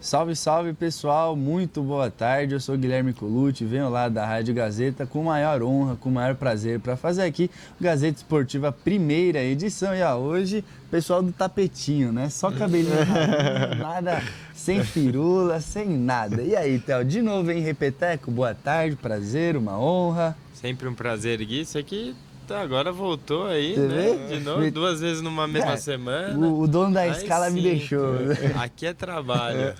Salve, salve pessoal, muito boa tarde, eu sou Guilherme Colucci, venho lá da Rádio Gazeta com maior honra, com maior prazer para fazer aqui o Gazeta Esportiva primeira edição. E hoje, pessoal do tapetinho, né? Só cabelinho ralinho, nada, sem firula, sem nada. E aí, Theo, de novo em Repeteco, boa tarde, prazer, uma honra. Sempre um prazer, Gui, isso aqui... Agora voltou aí, Você né? vê? De novo, 2 vezes numa mesma semana. O dono da Aí escala me sim, deixou. Aqui é trabalho.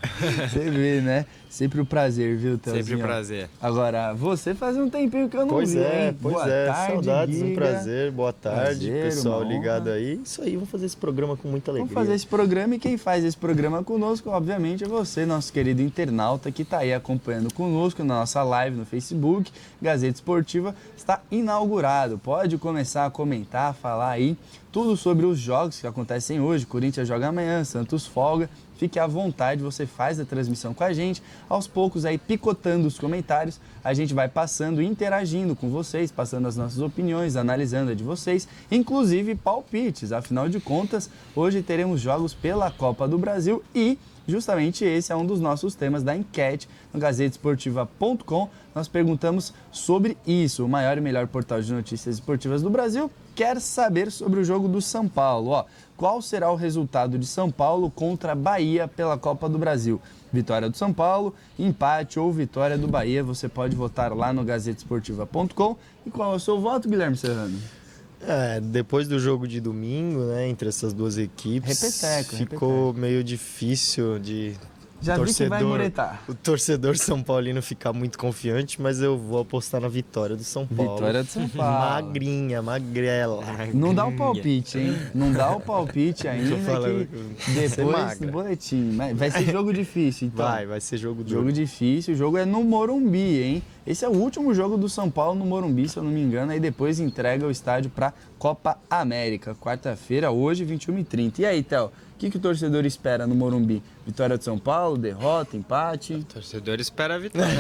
Você vê, né? Sempre um prazer, viu, Theozinho? Sempre um prazer. Agora, você faz um tempinho que eu não vi, hein? Pois boa é, tarde, saudades, Giga. um prazer, boa tarde, Prazer, pessoal uma honra. ligado aí. Isso aí, vamos fazer esse programa com muita alegria. Vamos fazer esse programa e quem faz esse programa conosco, obviamente, é você, nosso querido internauta que está aí acompanhando conosco na nossa live no Facebook. Gazeta Esportiva está inaugurado. Pode começar a comentar, falar aí tudo sobre os jogos que acontecem hoje. Corinthians joga amanhã, Santos folga. Fique à vontade, você faz a transmissão com a gente. Aos poucos aí picotando os comentários, a gente vai passando e interagindo com vocês, passando as nossas opiniões, analisando a de vocês, inclusive palpites. Afinal de contas, hoje teremos jogos pela Copa do Brasil e justamente esse é um dos nossos temas da enquete no gazetesportiva.com. Nós perguntamos sobre isso. O maior e melhor portal de notícias esportivas do Brasil quer saber sobre o jogo do São Paulo. Qual será o resultado de São Paulo contra a Bahia pela Copa do Brasil? Vitória do São Paulo, empate ou vitória do Bahia? Você pode votar lá no gazetesportiva.com. E qual é o seu voto, Guilherme Serrano? Depois do jogo de domingo, né, entre essas duas equipes, ficou meio difícil de vi que vai muretar. O torcedor São Paulino ficar muito confiante, mas eu vou apostar na vitória do São Paulo. Vitória do São Paulo. Magrinha, magrela. Não dá o palpite, hein? Não dá o palpite ainda que depois do boletim. Vai ser jogo difícil, então. Vai ser jogo duro. Jogo difícil, o jogo é no Morumbi, hein? Esse é o último jogo do São Paulo no Morumbi, se eu não me engano, aí depois entrega o estádio para Copa América. Quarta-feira, hoje, 21h30. E aí, Theo? O que o torcedor espera no Morumbi? Vitória de São Paulo, derrota, empate? O torcedor espera a vitória.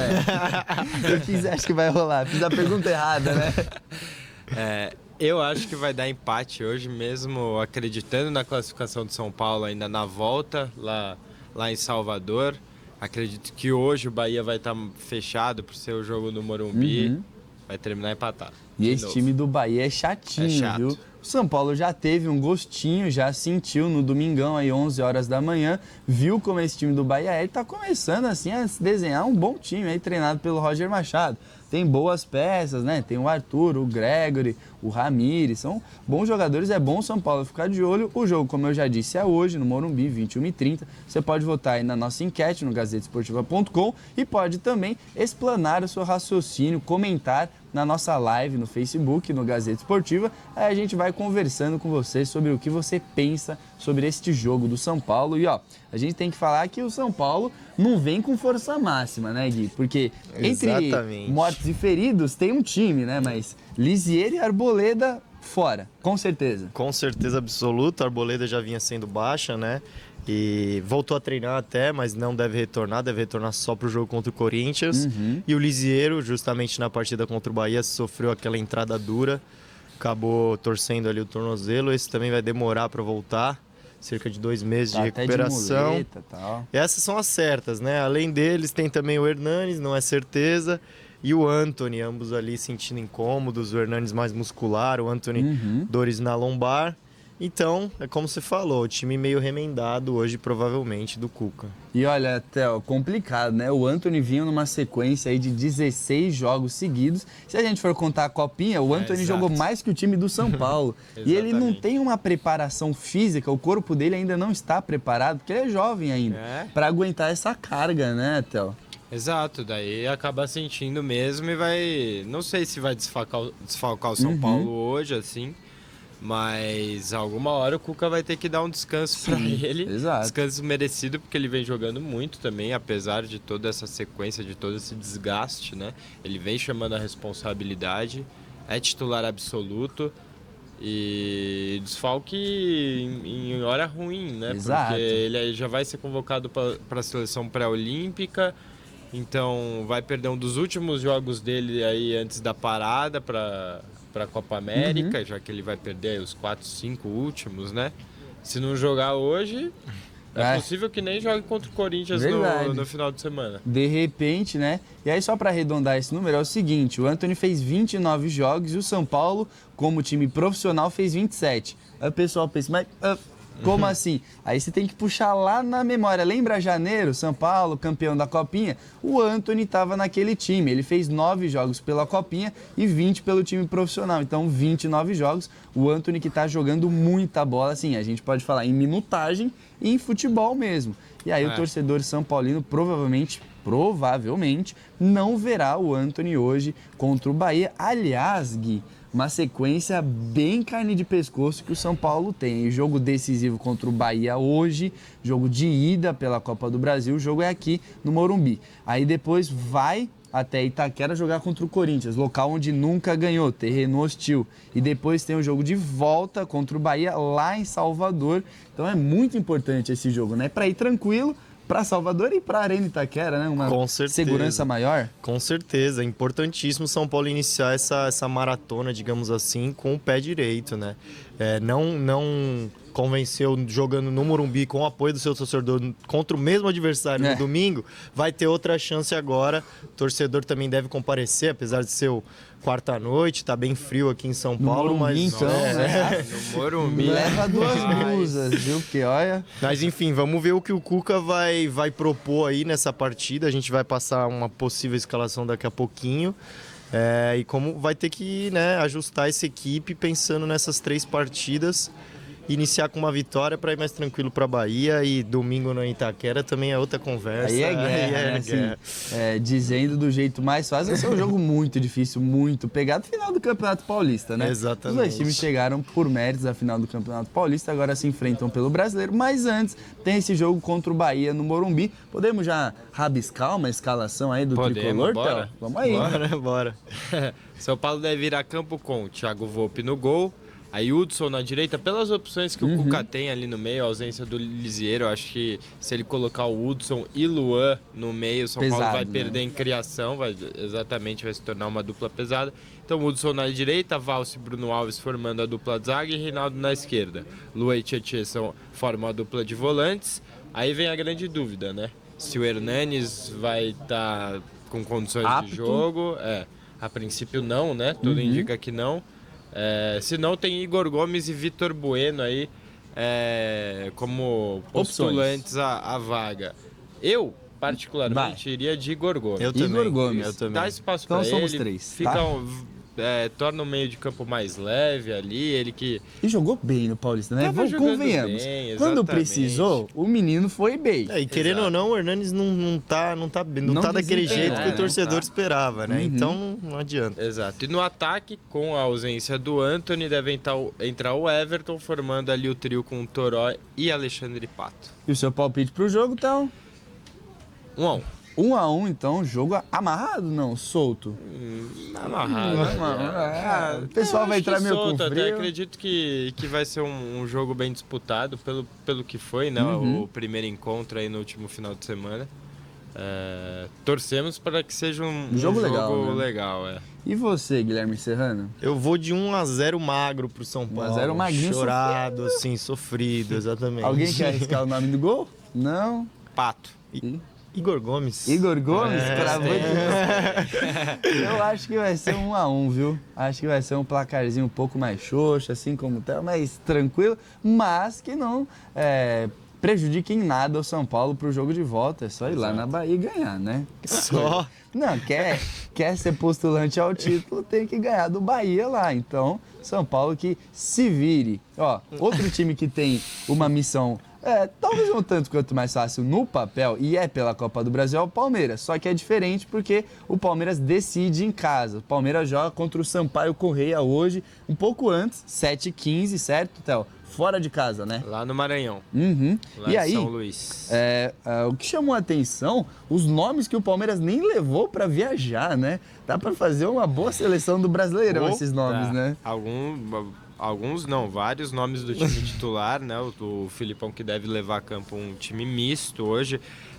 O que você acha que vai rolar? Fiz a pergunta errada, né? Eu acho que vai dar empate hoje, mesmo acreditando na classificação de São Paulo ainda na volta, lá em Salvador. Acredito que hoje o Bahia vai estar fechado por ser o jogo no Morumbi. Vai terminar empatado. E esse time do Bahia é chatinho, viu? O São Paulo já teve um gostinho, já sentiu no domingão, aí 11 horas da manhã, viu como esse time do Bahia é e tá começando assim a se desenhar um bom time aí, treinado pelo Roger Machado. Tem boas peças, né? Tem o Arthur, o Gregory, o Ramires, são bons jogadores, é bom o São Paulo ficar de olho. O jogo, como eu já disse, é hoje no Morumbi, 21h30. Você pode votar aí na nossa enquete no gazetesportiva.com e pode também explanar o seu raciocínio, comentar na nossa live no Facebook, no Gazeta Esportiva. Aí a gente vai conversando com você sobre o que você pensa sobre este jogo do São Paulo. E a gente tem que falar que o São Paulo não vem com força máxima, né, Gui? Porque entre mortos e feridos tem um time, né? Mas Lisieiro e Arboleda fora, com certeza. Com certeza absoluta, a Arboleda já vinha sendo baixa, né? E voltou a treinar até, mas não deve retornar só para o jogo contra o Corinthians. E o Lisieiro, justamente na partida contra o Bahia, sofreu aquela entrada dura, acabou torcendo ali o tornozelo. Esse também vai demorar para voltar, cerca de 2 meses de recuperação. De muleta, tal. Essas são as certas, né? Além deles, tem também o Hernanes, não é certeza, e o Antony, ambos ali sentindo incômodos. O Hernanes mais muscular, o Antony dores na lombar. Então, é como você falou, o time meio remendado hoje, provavelmente, do Cuca. E olha, Theo, complicado, né? O Antony vinha numa sequência aí de 16 jogos seguidos. Se a gente for contar a copinha, o Antony jogou mais que o time do São Paulo. E ele não tem uma preparação física, o corpo dele ainda não está preparado, porque ele é jovem ainda, para aguentar essa carga, né, Theo? Exato, daí acaba sentindo mesmo e vai... Não sei se vai desfalcar o São Paulo hoje, assim... Mas alguma hora o Cuca vai ter que dar um descanso para ele. Exato. Descanso merecido, porque ele vem jogando muito também, apesar de toda essa sequência, de todo esse desgaste, né? Ele vem chamando a responsabilidade, é titular absoluto e desfalque em hora ruim, né? Exato. Porque ele já vai ser convocado para a seleção pré-olímpica, então vai perder um dos últimos jogos dele aí antes da parada para a Copa América, já que ele vai perder os 4, 5 últimos, né? Se não jogar hoje, É possível que nem jogue contra o Corinthians no final de semana. De repente, né? E aí, só para arredondar esse número, é o seguinte: o Antony fez 29 jogos e o São Paulo, como time profissional, fez 27. Aí o pessoal pensa, mas como assim? Aí você tem que puxar lá na memória. Lembra janeiro, São Paulo, campeão da Copinha? O Antony estava naquele time. Ele fez 9 jogos pela Copinha e 20 pelo time profissional. Então, 29 jogos. O Antony que está jogando muita bola, assim, a gente pode falar em minutagem e em futebol mesmo. E aí o torcedor são paulino provavelmente, não verá o Antony hoje contra o Bahia. Aliás, Gui, uma sequência bem carne de pescoço que o São Paulo tem. Jogo decisivo contra o Bahia hoje, jogo de ida pela Copa do Brasil, o jogo é aqui no Morumbi. Aí depois vai até Itaquera jogar contra o Corinthians, local onde nunca ganhou, terreno hostil. E depois tem o jogo de volta contra o Bahia lá em Salvador. Então é muito importante esse jogo, né? Para ir tranquilo, para Salvador e para Arena Itaquera, né? Uma segurança maior. Com certeza, é importantíssimo São Paulo iniciar essa maratona, digamos assim, com o pé direito, né? Não convenceu jogando no Morumbi com o apoio do seu torcedor contra o mesmo adversário no domingo, vai ter outra chance agora. O torcedor também deve comparecer, apesar de ser quarta-noite, tá bem frio aqui em São Paulo, Morumbi, mas então, no Morumbi. Leva 2 blusas, viu? Que olha. Mas enfim, vamos ver o que o Cuca vai propor aí nessa partida. A gente vai passar uma possível escalação daqui a pouquinho. E como vai ter que, né, ajustar essa equipe pensando nessas 3 partidas. Iniciar com uma vitória para ir mais tranquilo para Bahia, e domingo no Itaquera também é outra conversa. Aí é guerra, né? Assim, dizendo do jeito mais fácil, esse é um jogo muito difícil, muito pegado, final do Campeonato Paulista, né? Exatamente. Os 2 times chegaram por méritos à final do Campeonato Paulista, agora se enfrentam pelo Brasileiro, mas antes tem esse jogo contra o Bahia no Morumbi. Podemos já rabiscar uma escalação aí do tricolor, bora. Vamos aí. Bora. São Paulo deve ir a campo com Thiago Volpi no gol, aí Hudson na direita, pelas opções que o Cuca tem ali no meio, a ausência do Lisieiro. Eu acho que se ele colocar o Hudson e Luan no meio, o São Paulo vai perder em criação, vai se tornar uma dupla pesada. Então Hudson na direita, Valse e Bruno Alves formando a dupla de zaga e Reinaldo na esquerda. Luan e Tietchan formam a dupla de volantes. Aí vem a grande dúvida, né? Se o Hernanes vai estar com condições de jogo. A princípio não, né? Tudo indica que não. Se não, tem Igor Gomes e Vitor Bueno aí como postulantes à vaga. Eu, particularmente, iria de Igor Gomes. Eu também. Igor Gomes. Eu também. Dá espaço para ele. Então somos 3. Torna o meio de campo mais leve ali, ele que... E jogou bem no Paulista, né? Convenhamos. Bem, quando precisou, o menino foi bem. E querendo ou não, o Hernanes não tá daquele jeito que o torcedor esperava, né? Então não adianta. Exato. E no ataque, com a ausência do Antony, deve entrar o Everton, formando ali o trio com o Toró e Alexandre Pato. E o seu palpite pro jogo, então? 1-1. 1-1, então, jogo amarrado? Não, solto. Amarrado. O pessoal vai entrar meio solto, com frio. até acredito que vai ser um jogo bem disputado pelo que foi, né? O primeiro encontro aí no último final de semana. Torcemos para que seja um jogo legal. E você, Guilherme Serrano? Eu vou de 1-0 magro pro São Paulo. 1-0 magrinho, chorado, assim, sofrido, exatamente. Alguém quer arriscar o nome do gol? Não? Pato. Igor Gomes. Igor Gomes? Eu acho que vai ser 1-1, viu? Acho que vai ser um placarzinho um pouco mais xoxo, assim como tá, mais tranquilo, mas que não prejudique em nada o São Paulo pro jogo de volta. É só ir lá na Bahia e ganhar, né? Só? Não, quer ser postulante ao título, tem que ganhar do Bahia lá. Então, São Paulo que se vire. Ó, outro time que tem uma missão talvez um tanto quanto mais fácil no papel, e pela Copa do Brasil, é o Palmeiras. Só que é diferente porque o Palmeiras decide em casa. O Palmeiras joga contra o Sampaio Corrêa hoje, um pouco antes, 7h15, certo, Théo? Fora de casa, né? Lá no Maranhão. Lá e aí, São Luís. O que chamou a atenção, os nomes que o Palmeiras nem levou para viajar, né? Dá para fazer uma boa seleção do Brasileirão, esses nomes, né? Alguns não, vários nomes do time titular, né? O Filipão que deve levar a campo um time misto hoje.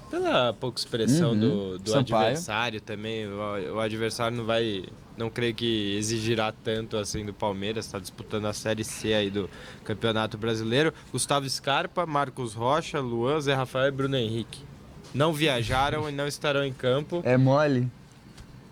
Pela pouca expressão do Sampaio. adversário também. O adversário não creio que exigirá tanto assim do Palmeiras, está disputando a Série C aí do Campeonato Brasileiro. Gustavo Scarpa, Marcos Rocha, Luan, Zé Rafael e Bruno Henrique. Não viajaram e não estarão em campo. É mole?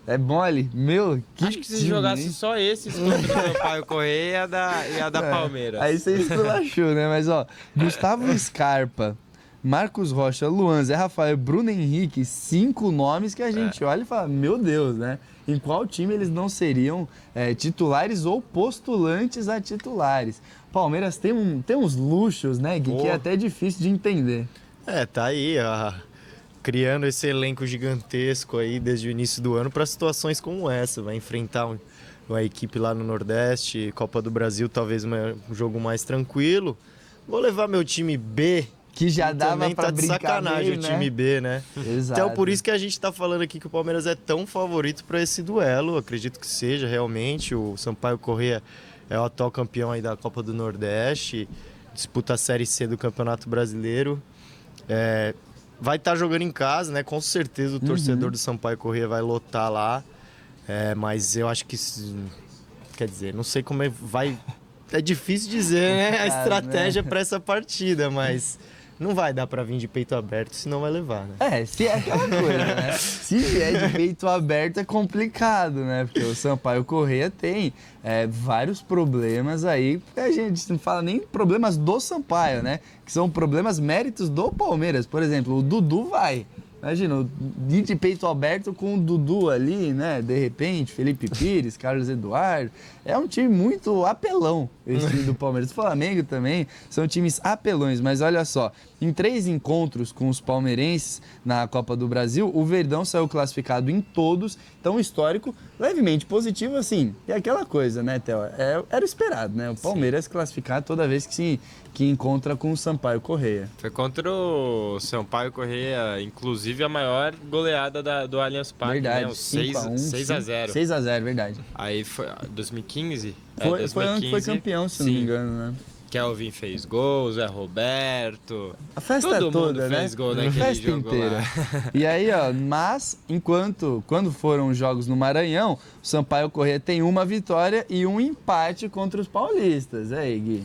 É mole? Meu, que Acho que se time, jogasse hein? só esses contra o Sampaio Corrêa ia dar Palmeiras. Aí você esculachou, né? Mas, ó, Gustavo Scarpa, Marcos Rocha, Luan, Zé Rafael, Bruno Henrique, 5 nomes que a gente olha e fala, meu Deus, né? Em qual time eles não seriam titulares ou postulantes a titulares? Palmeiras tem uns luxos, né, Gui, que é até difícil de entender. Tá aí, criando esse elenco gigantesco aí desde o início do ano para situações como essa. Vai enfrentar uma equipe lá no Nordeste, Copa do Brasil, talvez um jogo mais tranquilo. Vou levar meu time B, Que já dava também pra tá de brincar sacanagem bem, o né? time B, né? Exato. Então por isso que a gente tá falando aqui que o Palmeiras é tão favorito para esse duelo. Acredito que seja realmente. O Sampaio Corrêa é o atual campeão aí da Copa do Nordeste, disputa a Série C do Campeonato Brasileiro. Vai estar jogando em casa, né? Com certeza o torcedor do Sampaio Corrêa vai lotar lá. Mas eu acho que... Quer dizer, não sei como vai... É difícil dizer, né? A estratégia para essa partida, mas não vai dar para vir de peito aberto, senão vai levar, né? Se é aquela coisa, né? Se vier de peito aberto é complicado, né? Porque o Sampaio Corrêa tem vários problemas aí. A gente não fala nem problemas do Sampaio, né? Que são problemas méritos do Palmeiras. Por exemplo, o Dudu vai. Imagina, ir de peito aberto com o Dudu ali, né? De repente, Felipe Pires, Carlos Eduardo. É um time muito apelão, esse time do Palmeiras. O Flamengo também são times apelões, mas olha só. Em 3 encontros com os palmeirenses na Copa do Brasil, o Verdão saiu classificado em todos. Então, histórico levemente positivo, assim. E aquela coisa, né, Theo? Era esperado, né? O Palmeiras se classificar toda vez que encontra com o Sampaio Corrêa. Foi contra o Sampaio Corrêa, inclusive a maior goleada do Allianz Parque, Verdade, né? 6-0. 6-0, verdade. Aí foi 2015? Foi ano que foi campeão, se não me engano, né? Kelvin fez gol, Zé Roberto. A festa todo toda, mundo né? fez gol A naquele festa jogo inteira. lá. E aí, ó, mas quando foram os jogos no Maranhão, o Sampaio Corrêa tem uma vitória e um empate contra os paulistas. Aí, Gui.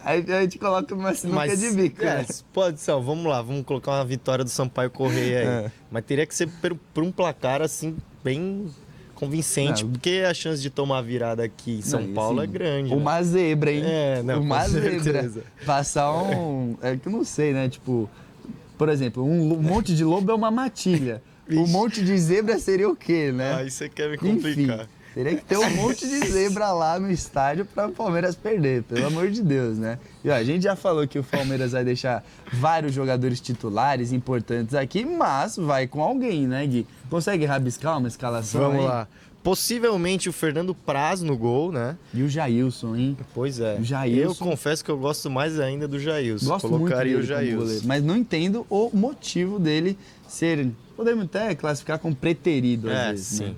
Aí a gente coloca uma sinuca de bico, né? Pode ser, vamos lá, vamos colocar uma vitória do Sampaio Corrêa aí. Mas teria que ser por um placar assim, bem convincente, porque a chance de tomar a virada aqui em São Paulo é grande. Uma zebra, hein? Uma zebra. Certeza. Passar É que eu não sei, né? Tipo, por exemplo, um monte de lobo é uma matilha. Um monte de zebra seria o quê, né? Aí você quer me complicar. Enfim, teria que ter um monte de zebra lá no estádio para o Palmeiras perder, pelo amor de Deus, né? E ó, a gente já falou que o Palmeiras vai deixar vários jogadores titulares importantes aqui, mas vai com alguém, né, Gui? Consegue rabiscar uma escalação Vamos aí? lá. Possivelmente o Fernando Praz no gol, né? E o Jailson, hein? Pois é. O Jailson. Eu confesso que eu gosto mais ainda do Jailson. Gosto Colocaria muito o dele como goleiro, Jailson. mas não entendo o motivo dele ser... Podemos até classificar como preterido, às vezes, sim. né?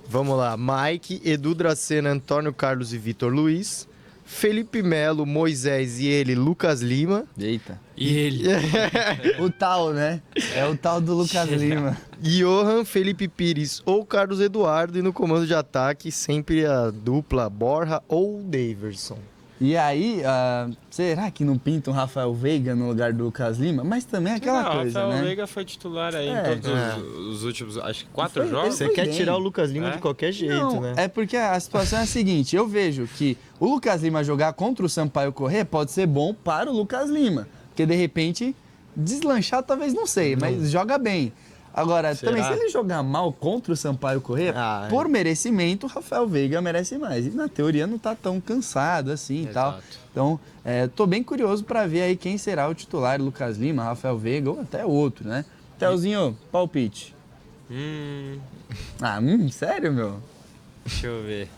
Vamos lá. Mike, Edu Dracena, Antônio Carlos e Vitor Luiz. Felipe Melo, Moisés e ele, Lucas Lima. Eita. E ele? O tal, né? É o tal do Lucas Lima. Johan, Felipe Pires ou Carlos Eduardo. E no comando de ataque, sempre a dupla Borja ou Daverson. E aí, será que não pinta um Rafael Veiga no lugar do Lucas Lima? Mas também é aquela coisa, Rafael né? Veiga foi titular aí em todos os últimos, acho que 4 Foi- jogos. ele Você quer bem. tirar o Lucas Lima de qualquer jeito, Não, né? é porque a situação é a seguinte, eu vejo que o Lucas Lima jogar contra o Sampaio Corrêa pode ser bom para o Lucas Lima, porque de repente deslanchar talvez não sei, mas joga bem. Agora, Será? também se ele jogar mal contra o Sampaio Corrêa, por merecimento, o Rafael Veiga merece mais. E na teoria não tá tão cansado assim e tal. Então, tô bem curioso para ver aí quem será o titular, Lucas Lima, Rafael Veiga ou até outro, né? Telzinho, palpite. Sério, meu? Deixa eu ver.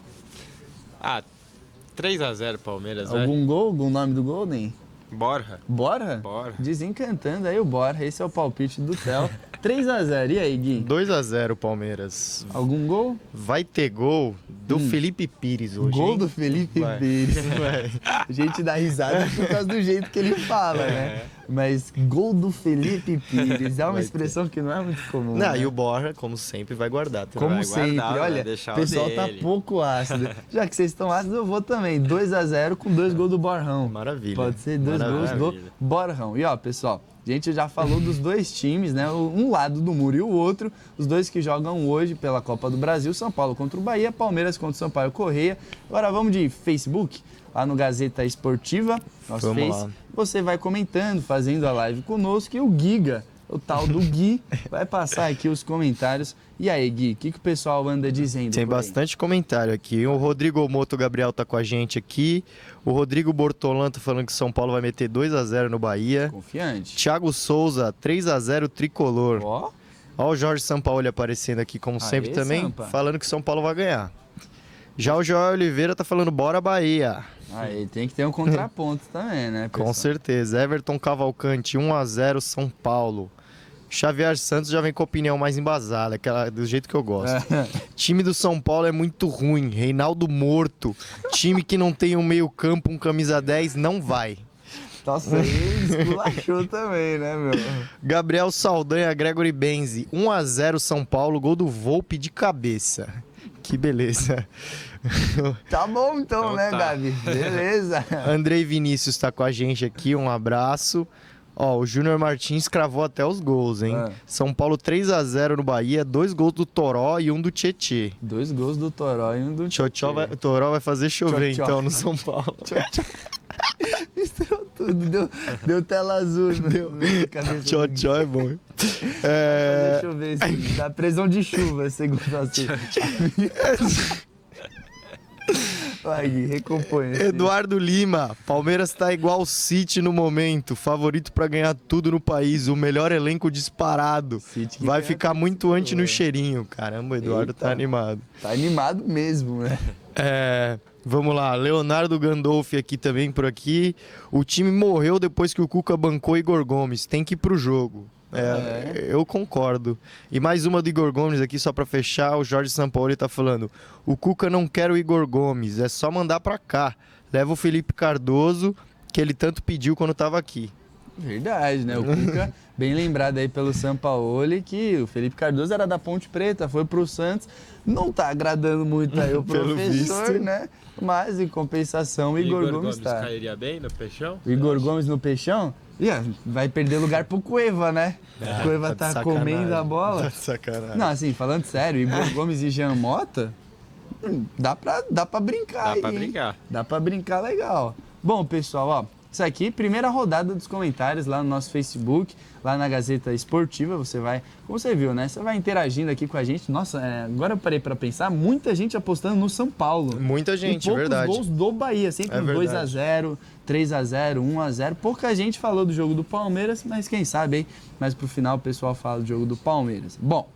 3-0 Palmeiras, vai. Algum gol? Algum nome do gol, nem? Borja. Borja? Borja. Desencantando aí o Borja. Esse é o palpite do Theo. 3-0. E aí, Gui? 2-0 Palmeiras. Algum gol? Vai ter gol do Felipe Pires hoje. Gol hein? do Felipe Vai. Pires. Vai. A gente dá risada por causa do jeito que ele fala, né? Mas gol do Felipe Pires é uma expressão que não é muito comum. Não, né? e o Borja, como sempre, vai guardar. Também. Como vai sempre, guardar, vai olha, deixar o o pessoal tá dele. pouco ácido. Já que vocês estão ácidos, eu vou também. 2-0 com 2 gols do Borjão. Maravilha. Pode ser 2 gols do Maravilha. Borjão. E ó, pessoal, a gente já falou dos dois times, né? Um lado do muro e o outro. Os dois que jogam hoje pela Copa do Brasil. São Paulo contra o Bahia, Palmeiras contra o Sampaio Corrêa. Agora vamos de Facebook, lá no Gazeta Esportiva, nosso Vamos Face. lá. Você vai comentando, fazendo a live conosco e o Giga, o tal do Gui, vai passar aqui os comentários. E aí, Gui, o que o pessoal anda dizendo? Tem por aí? bastante comentário aqui. O Rodrigo Moto Gabriel tá com a gente aqui. O Rodrigo Bortolan tá falando que São Paulo vai meter 2-0 no Bahia. Confiante. Thiago Souza, 3-0 tricolor. Ó, Ó o Jorge Sampaoli aparecendo aqui, como sempre Aê, também, Sampa. falando que São Paulo vai ganhar. Já o Joel Oliveira tá falando bora Bahia. aí tem que ter um contraponto também, né, pessoal? Com certeza. Everton Cavalcante, 1-0 São Paulo. Xavier Santos já vem com a opinião mais embasada, do jeito que eu gosto. Time do São Paulo é muito ruim. Reinaldo morto. Time que não tem um meio-campo, um camisa 10, não vai. Nossa, aí esculachou também, né, meu? Gabriel Saldanha, Gregory Benzi, 1-0 São Paulo, gol do Volpe de cabeça. Que beleza. Tá bom então, Então né, tá. Gabi? Beleza. Andrei Vinícius tá com a gente aqui, um abraço. Ó, o Júnior Martins cravou até os gols, hein? São Paulo 3-0 no Bahia, 2 gols do Toró e um do Tietê. 2 gols do Toró e um do Toró vai fazer chover Tchotchó. então no São Paulo. Misturou tudo, deu tela azul. Deu. Tchotchó é bom. Deixa eu ver se dá previsão de chuva, segundo assim. Vai, Gui, recompõe. Eduardo Lima, Palmeiras tá igual o City no momento, favorito pra ganhar tudo no país, o melhor elenco disparado. City que Vai ganha ficar tudo, muito anti no né? cheirinho. Caramba, o Eduardo Eita. tá animado. Tá animado mesmo, né? Vamos lá, Leonardo Gandolfi aqui também por aqui. O time morreu depois que o Cuca bancou Igor Gomes, tem que ir pro jogo. Eu concordo. E mais uma do Igor Gomes aqui, só pra fechar, o Jorge Sampaoli tá falando: o Cuca não quer o Igor Gomes, é só mandar pra cá. Leva o Felipe Cardoso, que ele tanto pediu quando tava aqui. Verdade, né? O Cuca, bem lembrado aí pelo Sampaoli, que o Felipe Cardoso era da Ponte Preta, foi pro Santos, não tá agradando muito aí o Pelo professor, visto. né? Mas, em compensação, o Igor Gomes tá. cairia bem no Peixão? O Igor Gomes no Peixão? Vai perder lugar pro Cueva, né? O Cueva Tá de tá comendo a bola. Tá de sacanagem. Não, assim, falando sério, Igor Gomes e Jean Mota, dá pra brincar Dá pra aí, hein? brincar. Dá pra brincar legal. Bom, pessoal, ó, isso aqui, primeira rodada dos comentários lá no nosso Facebook, lá na Gazeta Esportiva, você vai, como você viu, né? Você vai interagindo aqui com a gente. Nossa, agora eu parei pra pensar, muita gente apostando no São Paulo. Muita gente, e poucos verdade. gols do Bahia, sempre É verdade. 2-0, 3-0, 1-0. Pouca gente falou do jogo do Palmeiras, mas quem sabe, hein? Mas pro final o pessoal fala do jogo do Palmeiras. Bom,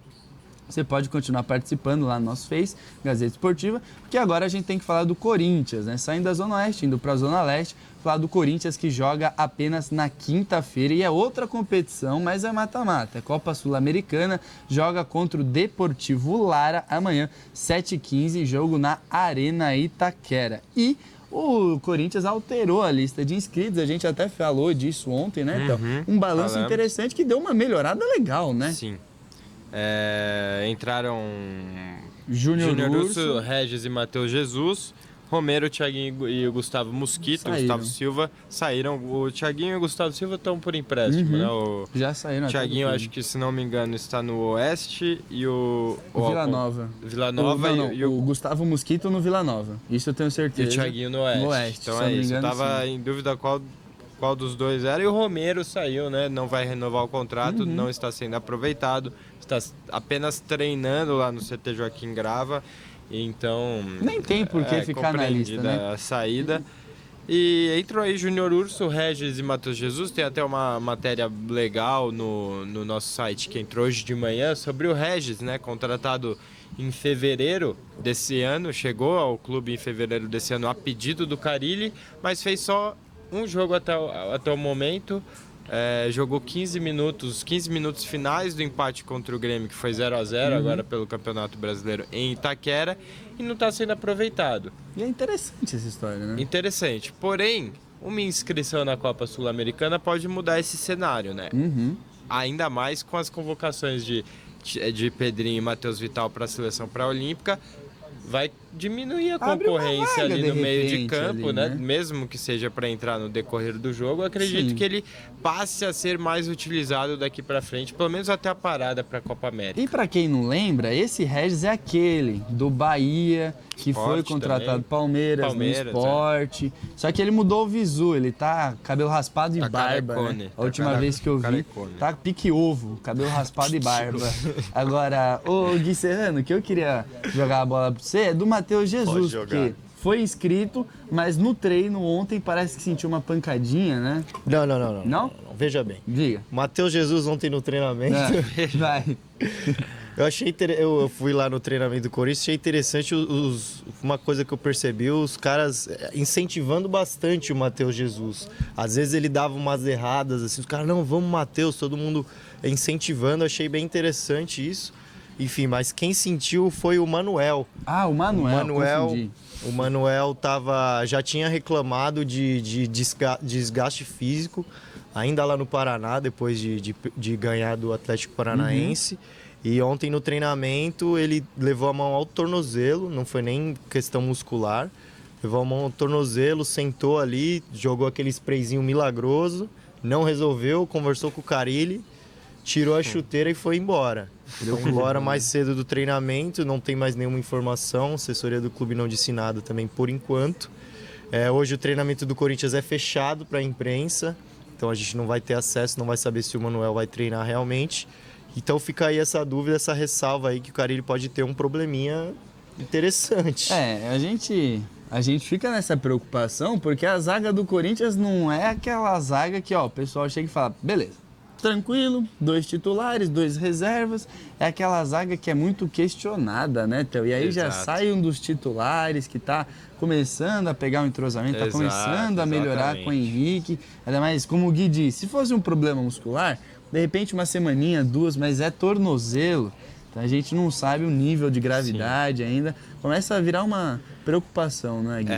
você pode continuar participando lá no nosso Face, Gazeta Esportiva, porque agora a gente tem que falar do Corinthians, né? Saindo da Zona Oeste, indo para a Zona Leste, falar do Corinthians que joga apenas na quinta-feira e é outra competição, mas é mata-mata. É Copa Sul-Americana, joga contra o Deportivo Lara amanhã, 7h15, jogo na Arena Itaquera. E o Corinthians alterou a lista de inscritos, a gente até falou disso ontem, né? Então, um balanço falamos. interessante que deu uma melhorada legal, né? Sim. Entraram Júnior Urso, Regis e Matheus Jesus. Romero, Thiaguinho e o Gustavo Mosquito, Saíram. Gustavo Silva saíram. O Thiaguinho e o Gustavo Silva estão por empréstimo, né? O Já saíram. Thiaguinho, até do acho que, se não me engano, está no Oeste e o Vila Nova. Vila Nova Não, e o Gustavo Mosquito no Vila Nova. Isso eu tenho e certeza. o Thiaguinho no Oeste. No Oeste, Então se eu é não me isso. Eu engano, tava sim. em dúvida qual dos dois era. E o Romero saiu, né? Não vai renovar o contrato, não está sendo aproveitado. Está apenas treinando lá no CT Joaquim Grava. Então, Nem tem por que ficar na lista, compreendida né? a saída. E entrou aí Júnior Urso, Regis e Matheus Jesus. Tem até uma matéria legal no nosso site que entrou hoje de manhã sobre o Regis, né? Contratado em fevereiro desse ano, chegou ao clube em fevereiro desse ano a pedido do Carille, mas fez só um jogo até o momento. Jogou 15 minutos finais do empate contra o Grêmio, que foi 0-0 agora pelo Campeonato Brasileiro em Itaquera, e não está sendo aproveitado. E é interessante essa história, né? Interessante. Porém, uma inscrição na Copa Sul-Americana pode mudar esse cenário, né? Ainda mais com as convocações de Pedrinho e Matheus Vital para a seleção pré-olímpica, vai diminuir a Abre uma concorrência vaga, ali de no meio de repente, campo, ali, né? né? Mesmo que seja para entrar no decorrer do jogo, eu acredito Sim. que ele passe a ser mais utilizado daqui para frente, pelo menos até a parada para a Copa América. E pra quem não lembra, esse Regis é aquele do Bahia, que Sport foi contratado também. Palmeiras, no Sport. Só que ele mudou o visu, ele tá cabelo raspado e Tá barba, carecone, né? tá A última vez que eu vi, carecone. tá pique ovo, cabelo raspado e barba. Agora, ô Gui Serrano, o que eu queria jogar a bola pra você é do Matheus Jesus, Pode jogar. porque foi inscrito, mas no treino ontem parece que sentiu uma pancadinha, né? Não. Não? Veja bem. Diga. Matheus Jesus ontem no treinamento. Vai. Eu fui lá no treinamento do Corinthians, achei interessante uma coisa que eu percebi, os caras incentivando bastante o Matheus Jesus. Às vezes ele dava umas erradas, assim, os caras, não, vamos Matheus, todo mundo incentivando, achei bem interessante isso. Enfim, mas quem sentiu foi o Manuel. Ah, o Manuel, confundi. O Manuel já tinha reclamado de desgaste físico, ainda lá no Paraná, depois de ganhar do Atlético Paranaense. E ontem no treinamento ele levou a mão ao tornozelo, não foi nem questão muscular. Levou a mão ao tornozelo, sentou ali, jogou aquele sprayzinho milagroso, não resolveu, conversou com o Carille, tirou a chuteira e foi embora. Foi embora mais cedo do treinamento, não tem mais nenhuma informação, a assessoria do clube não disse nada também por enquanto. Hoje o treinamento do Corinthians é fechado para a imprensa, então a gente não vai ter acesso, não vai saber se o Manuel vai treinar realmente. Então fica aí essa dúvida, essa ressalva aí que o Carille pode ter um probleminha interessante. A gente fica nessa preocupação porque a zaga do Corinthians não é aquela zaga que, o pessoal chega e fala, beleza, tranquilo, 2 titulares, 2 reservas, é aquela zaga que é muito questionada, né, Theo? E aí já sai um dos titulares que tá começando a pegar um entrosamento, tá começando a melhorar com o Henrique, ainda mais, como o Gui disse, se fosse um problema muscular, de repente uma semaninha, 2, mas é tornozelo. Então a gente não sabe o nível de gravidade ainda. Começa a virar uma preocupação, né, Gui?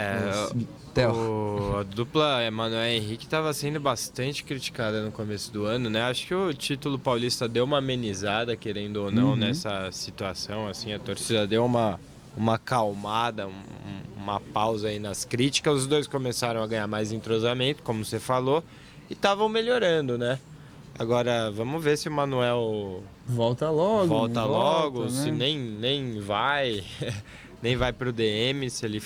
A dupla Emanuel e Henrique estava sendo bastante criticada no começo do ano, né? Acho que o título paulista deu uma amenizada, querendo ou não, nessa situação. Assim, a torcida deu uma acalmada, uma pausa aí nas críticas. Os dois começaram a ganhar mais entrosamento, como você falou, e estavam melhorando, né? Agora, vamos ver se o Manuel volta logo, né? Se nem vai, nem vai pro DM, se ele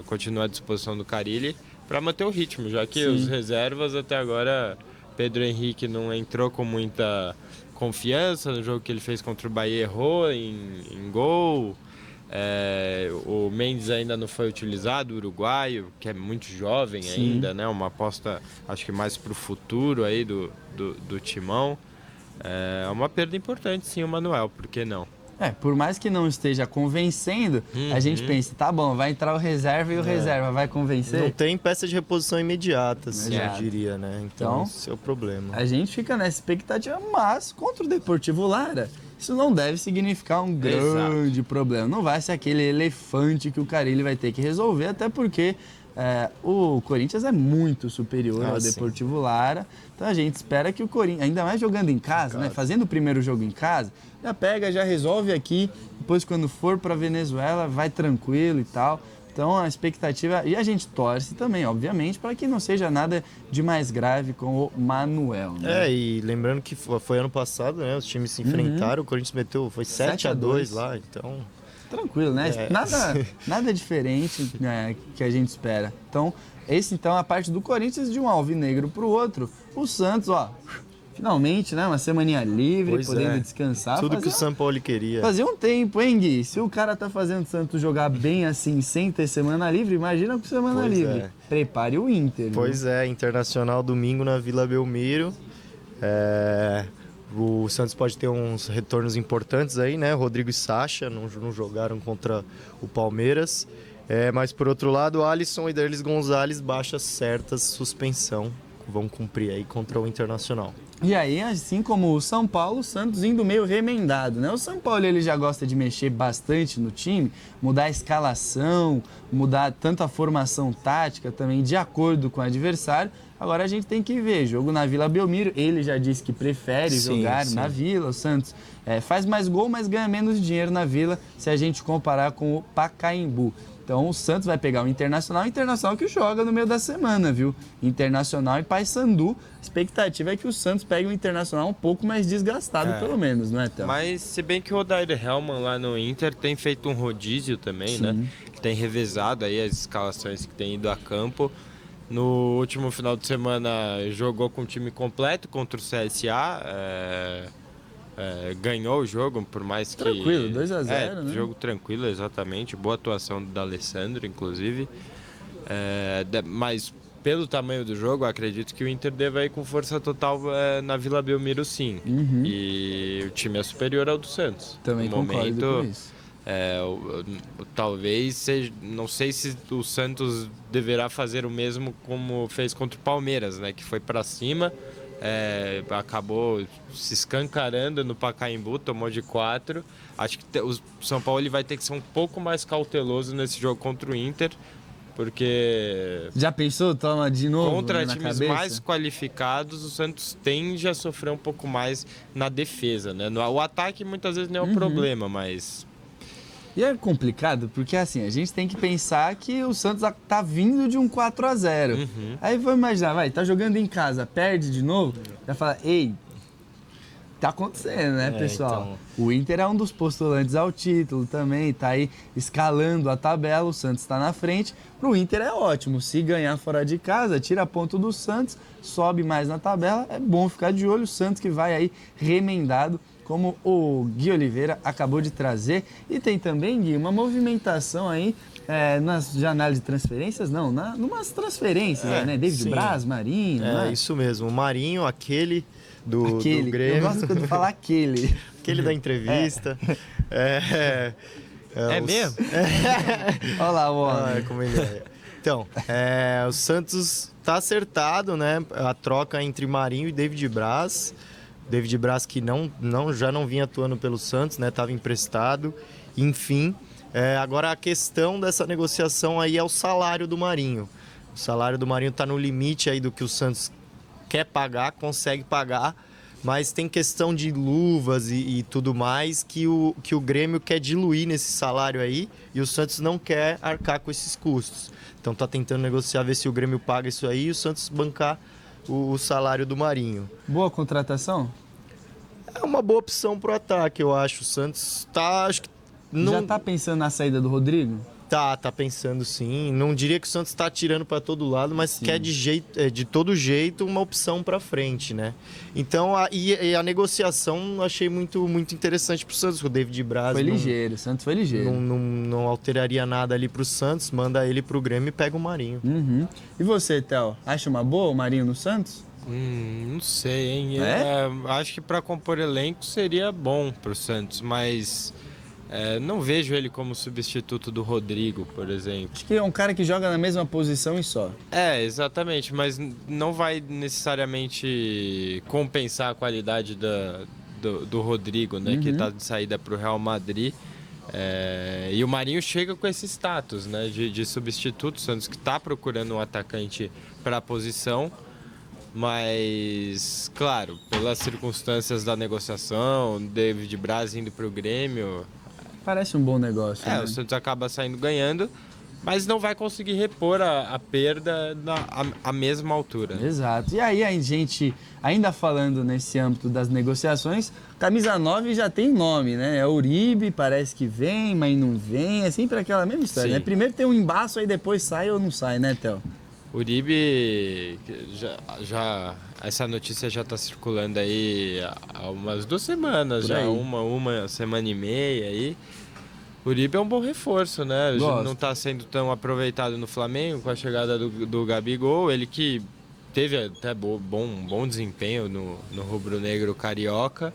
continua à disposição do Carille, para manter o ritmo, já que os reservas até agora, Pedro Henrique não entrou com muita confiança no jogo que ele fez contra o Bahia, errou em gol. O Mendes ainda não foi utilizado, o uruguaio, que é muito jovem ainda, né? Uma aposta, acho que mais para o futuro aí do Timão. É uma perda importante, sim, o Manuel, por que não? Por mais que não esteja convencendo, a gente pensa, tá bom, vai entrar o reserva e o reserva vai convencer? Não tem peça de reposição imediata, assim, eu Exato. diria, né? Então, esse é o problema. A gente fica nessa expectativa, mas contra o Deportivo Lara, isso não deve significar um grande problema. Não vai ser aquele elefante que o Carille vai ter que resolver, até porque o Corinthians é muito superior ao Deportivo Lara. Então a gente espera que o Corinthians, ainda mais jogando em casa, né, fazendo o primeiro jogo em casa, já pega, já resolve aqui, depois quando for para Venezuela vai tranquilo e tal. Então a expectativa, e a gente torce também, obviamente, para que não seja nada de mais grave com o Manuel, né? E lembrando que foi ano passado, né, os times se enfrentaram, o Corinthians meteu, foi 7-2 lá, então... Tranquilo, né? Nada diferente, né, que a gente espera. Então, esse então é a parte do Corinthians, de um alvinegro para o outro. O Santos, finalmente, né? Uma semaninha livre, podendo descansar. Tudo que o São Paulo queria. Fazia um tempo, hein, Gui? Se o cara tá fazendo o Santos jogar bem assim, sem ter semana livre, imagina com semana livre. Prepare o Inter. Pois é, Internacional domingo na Vila Belmiro. O Santos pode ter uns retornos importantes aí, né? Rodrigo e Sacha não jogaram contra o Palmeiras. Mas por outro lado, Alisson e Derlis Gonzalez baixa certa suspensão vão cumprir aí contra o Internacional. E aí, assim como o São Paulo, o Santos indo meio remendado, né? O São Paulo ele já gosta de mexer bastante no time, mudar a escalação, mudar tanto a formação tática também de acordo com o adversário. Agora a gente tem que ver, jogo na Vila Belmiro, ele já disse que prefere jogar na Vila, o Santos faz mais gol, mas ganha menos dinheiro na Vila se a gente comparar com o Pacaembu. Então o Santos vai pegar o Internacional que joga no meio da semana, viu? Internacional e Paysandu. A expectativa é que o Santos pegue o Internacional um pouco mais desgastado, pelo menos, não é, Théo? Mas se bem que o Odair Hellmann lá no Inter tem feito um rodízio também, né? Tem revezado aí as escalações que tem ido a campo. No último final de semana jogou com o time completo contra o CSA. Ganhou o jogo, por mais que... Tranquilo, 2-0, né? Jogo tranquilo, exatamente. Boa atuação do D'Alessandro, inclusive. Mas pelo tamanho do jogo, acredito que o Inter deva ir com força total na Vila Belmiro, sim. E o time é superior ao do Santos. Também concordo com isso. Talvez seja, não sei se o Santos deverá fazer o mesmo como fez contra o Palmeiras, né? Que foi para cima. Acabou se escancarando no Pacaembu, tomou de 4. Acho que o São Paulo ele vai ter que ser um pouco mais cauteloso nesse jogo contra o Inter, porque já pensou? Toma de novo contra na times cabeça? mais qualificados, o Santos tende a sofrer um pouco mais na defesa, né? O ataque muitas vezes não é o problema, mas... E é complicado, porque assim, a gente tem que pensar que o Santos tá vindo de um 4-0. Aí vamos imaginar, tá jogando em casa, perde de novo, vai falar, ei, tá acontecendo, né, pessoal? Então... O Inter é um dos postulantes ao título também, tá aí escalando a tabela, o Santos tá na frente. Pro Inter é ótimo, se ganhar fora de casa, tira ponto do Santos, sobe mais na tabela, é bom ficar de olho, o Santos que vai aí remendado, como o Gui Oliveira acabou de trazer. E tem também, Gui, uma movimentação aí nas janelas de transferências, numas transferências, né? David Braz, Marinho, né? Isso mesmo, o Marinho, aquele do Grêmio. Eu gosto quando fala aquele. Aquele da entrevista. Mesmo? Olha lá o homem. Como ele é. Então, o Santos tá acertado, né? A troca entre Marinho e David Braz. David Braz que já não vinha atuando pelo Santos, né? Estava emprestado. Enfim, agora a questão dessa negociação aí é o salário do Marinho. O salário do Marinho está no limite aí do que o Santos quer pagar, consegue pagar, mas tem questão de luvas e tudo mais que o Grêmio quer diluir nesse salário aí e o Santos não quer arcar com esses custos. Então tá tentando negociar, ver se o Grêmio paga isso aí e o Santos bancar o salário do Marinho. Boa contratação? É uma boa opção pro ataque, eu acho. O Santos acho que não... Já tá pensando na saída do Rodrigo? Tá pensando sim. Não diria que o Santos tá tirando para todo lado, mas quer de todo jeito uma opção para frente, né? Então, a negociação eu achei muito, muito interessante pro Santos. O David Braz o Santos foi ligeiro. Não alteraria nada ali pro Santos, manda ele pro Grêmio e pega o Marinho. E você, Théo, acha uma boa o Marinho no Santos? Não sei, hein? Acho que para compor elenco seria bom pro Santos, mas... não vejo ele como substituto do Rodrigo, por exemplo. Acho que é um cara que joga na mesma posição e só. Exatamente, mas não vai necessariamente compensar a qualidade do Rodrigo, né? Que está de saída para o Real Madrid. E o Marinho chega com esse status, né? De substituto, Santos que está procurando um atacante para a posição. Mas, claro, pelas circunstâncias da negociação, David Braz indo para o Grêmio... Parece um bom negócio, né? O Santos acaba saindo ganhando, mas não vai conseguir repor a perda à mesma altura. Exato. E aí a gente, ainda falando nesse âmbito das negociações, camisa 9 já tem nome, né? É Uribe, parece que vem, mas não vem. É sempre aquela mesma história, né? Primeiro tem um embaço, aí depois sai ou não sai, né, Théo? Uribe, essa notícia já está circulando aí há umas 2 semanas, já uma semana e meia aí. Uribe é um bom reforço, né? Não está sendo tão aproveitado no Flamengo com a chegada do Gabigol, ele que teve até bom desempenho no rubro-negro carioca,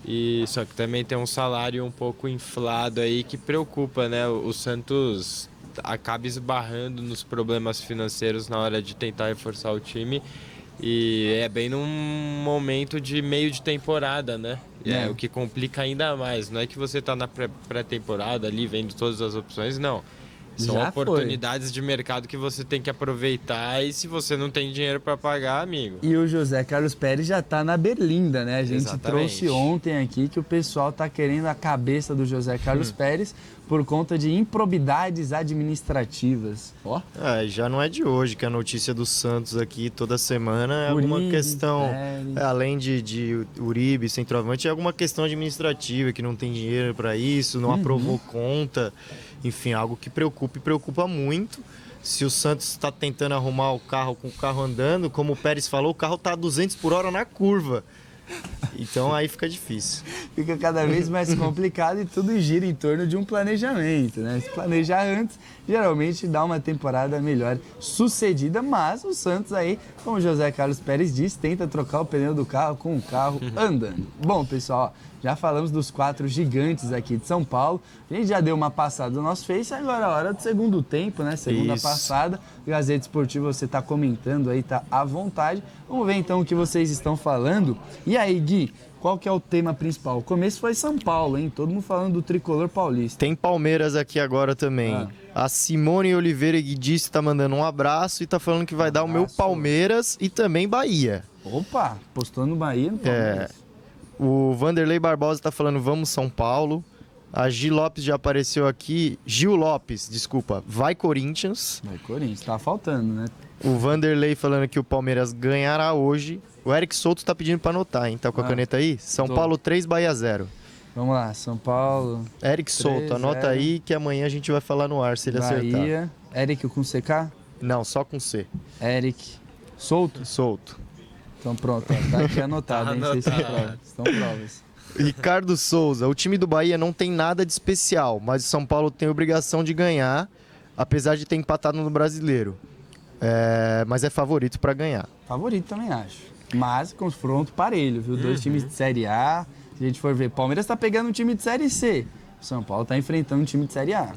e só que também tem um salário um pouco inflado aí que preocupa, né? O Santos acaba esbarrando nos problemas financeiros na hora de tentar reforçar o time E é bem num momento de meio de temporada, né? É. O que complica ainda mais. Não é que você tá na pré-temporada ali, vendo todas as opções, não. São Já oportunidades de mercado que você tem que aproveitar e se você não tem dinheiro para pagar, amigo. E o José Carlos Pérez já tá na berlinda, né? A gente Exatamente. trouxe ontem aqui que o pessoal tá querendo a cabeça do José Carlos Pérez por conta de improbidades administrativas. Ó. Já não é de hoje que a notícia do Santos aqui toda semana é Uribe, alguma questão, Pérez. além de Uribe, centroavante, é alguma questão administrativa, que não tem dinheiro para isso, não aprovou conta, enfim, algo que preocupa muito. Se o Santos está tentando arrumar o carro com o carro andando, como o Pérez falou, o carro está a 200 por hora na curva. Então aí fica difícil. Fica cada vez mais complicado e tudo gira em torno de um planejamento, né? Se planejar antes, geralmente dá uma temporada melhor sucedida, mas o Santos aí, como o José Carlos Pérez disse, tenta trocar o pneu do carro com o carro andando. Bom, pessoal, já falamos dos 4 gigantes aqui de São Paulo, a gente já deu uma passada no nosso Face, agora é a hora do segundo tempo, né? Segunda Isso. passada, Gazeta Esportiva, você tá comentando aí, tá à vontade. Vamos ver então o que vocês estão falando. E aí, Gui, qual que é o tema principal? O começo foi São Paulo, hein? Todo mundo falando do tricolor paulista. Tem Palmeiras aqui agora também. A Simone Oliveira Guidice está mandando um abraço e tá falando que vai dar o meu Abraço. Palmeiras e também Bahia. Opa, postou no Bahia, no Palmeiras. O Vanderlei Barbosa tá falando vamos São Paulo. A Gil Lopes já apareceu aqui. Gil Lopes, desculpa, vai Corinthians. Vai Corinthians, tá faltando, né? O Vanderlei falando que o Palmeiras ganhará hoje. O Eric Souto tá pedindo pra anotar, hein? Tá com a caneta aí? São tô. Paulo 3, Bahia 0. Vamos lá, São Paulo, Eric Souto, anota 3-0. aí que amanhã a gente vai falar no ar se ele acertar. Bahia. Eric com CK? Não, só com C. Eric Solto? Souto. Então pronto, ó, tá aqui anotado, Tá hein? Vocês são anotado. provas. São provas. Ricardo Souza, o time do Bahia não tem nada de especial, mas o São Paulo tem obrigação de ganhar, apesar de ter empatado no Brasileiro. Mas é favorito para ganhar. Favorito também acho. Mas confronto parelho, viu? 2 times de Série A. Se a gente for ver, Palmeiras tá pegando um time de Série C. O São Paulo tá enfrentando um time de Série A.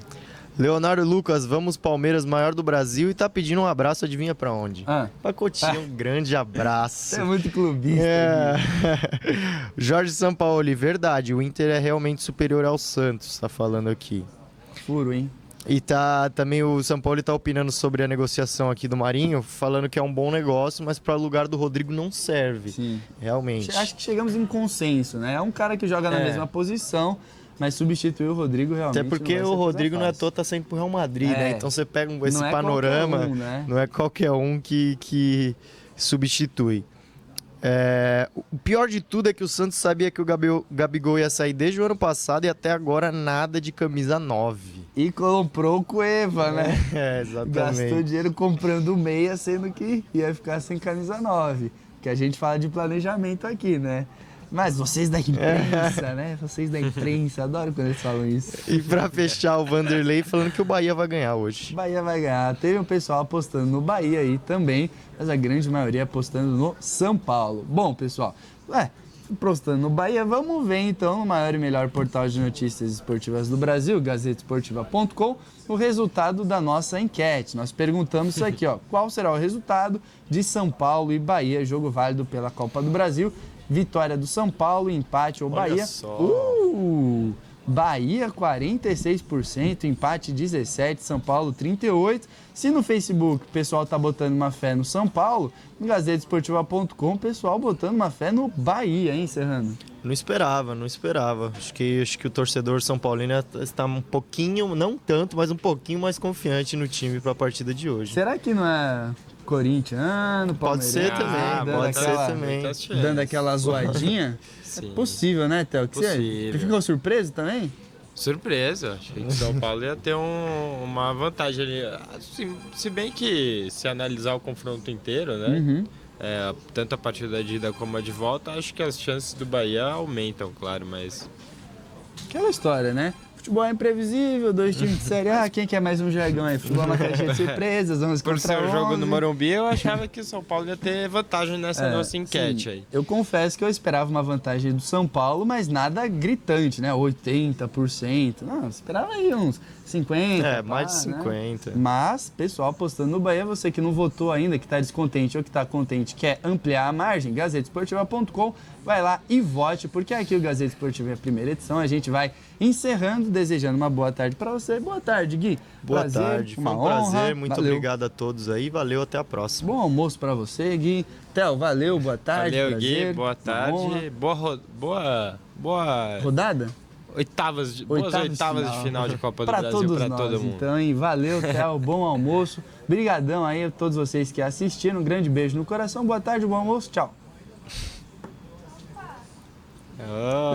Leonardo Lucas, vamos Palmeiras, maior do Brasil, e tá pedindo um abraço, adivinha pra onde? Pacotinho, um grande abraço. Você é muito clubista. Jorge Sampaoli, verdade, o Inter é realmente superior ao Santos, tá falando aqui. Furo, hein? E também o Sampaoli tá opinando sobre a negociação aqui do Marinho, falando que é um bom negócio, mas para o lugar do Rodrigo não serve. Sim. Realmente. Acho que chegamos em consenso, né? É um cara que joga na mesma posição, mas substituir o Rodrigo realmente. Até porque o Rodrigo não é à toa, tá saindo pro Real Madrid, né? Então você pega esse não é panorama, qualquer um, né? não é qualquer um que substitui. O pior de tudo é que o Santos sabia que o Gabigol ia sair desde o ano passado e até agora nada de camisa 9. E comprou o Cueva, né? Exatamente. Gastou dinheiro comprando meia, sendo que ia ficar sem camisa 9. Que a gente fala de planejamento aqui, né? Mas vocês da imprensa, né? Vocês da imprensa, adoro quando eles falam isso. E pra fechar, o Vanderlei falando que o Bahia vai ganhar hoje. Bahia vai ganhar. Teve um pessoal apostando no Bahia aí também, mas a grande maioria apostando no São Paulo. Bom, pessoal, apostando no Bahia, vamos ver então no maior e melhor portal de notícias esportivas do Brasil, gazetesportiva.com, o resultado da nossa enquete. Nós perguntamos isso aqui, ó, qual será o resultado de São Paulo e Bahia, jogo válido pela Copa do Brasil? Vitória do São Paulo, empate ou Olha Bahia. só. Bahia 46%, empate 17%, São Paulo 38%. Se no Facebook o pessoal tá botando uma fé no São Paulo, no gazetesportiva.com o pessoal botando uma fé no Bahia, hein, Serrano? Não esperava. Acho que o torcedor São Paulino está um pouquinho, não tanto, mas um pouquinho mais confiante no time para a partida de hoje. Será que não é corintiano, Pode ser também, pode ser também. Dando aquela zoadinha? Sim. É possível, né, Theo? Possível. Você ficou surpreso também? Surpresa, achei que o São Paulo ia ter uma vantagem ali. Assim, se bem que se analisar o confronto inteiro, né? Tanto a partida de ida como a de volta, acho que as chances do Bahia aumentam, claro, mas... Aquela história, né? Futebol é imprevisível, 2 times de Série A, quem quer mais um jargão aí? Futebol é uma caixinha de surpresas, 11 Por contra ser o 11. jogo no Morumbi, eu achava que o São Paulo ia ter vantagem nessa nossa enquete sim. aí. Eu confesso que eu esperava uma vantagem do São Paulo, mas nada gritante, né? 80%. Não, eu esperava aí uns 50. Mais de 50. Né? Mas, pessoal, apostando no Bahia, você que não votou ainda, que está descontente ou que está contente, quer ampliar a margem, gazetesportiva.com, vai lá e vote, porque aqui o Gazeta Esportiva é a primeira edição, a gente vai encerrando, desejando uma boa tarde para você. Boa tarde, Gui. Boa tarde, foi um prazer, muito valeu. obrigado a todos aí, valeu, até a próxima. Bom almoço para você, Gui. Theo, valeu, boa tarde. Valeu, prazer, Gui, boa tarde. Boa rodada? Boas oitavas de final de Copa do Brasil para todo mundo. Então, e valeu, Theo, bom almoço. Brigadão aí a todos vocês que assistiram. Um grande beijo no coração. Boa tarde, bom almoço. Tchau. Oh.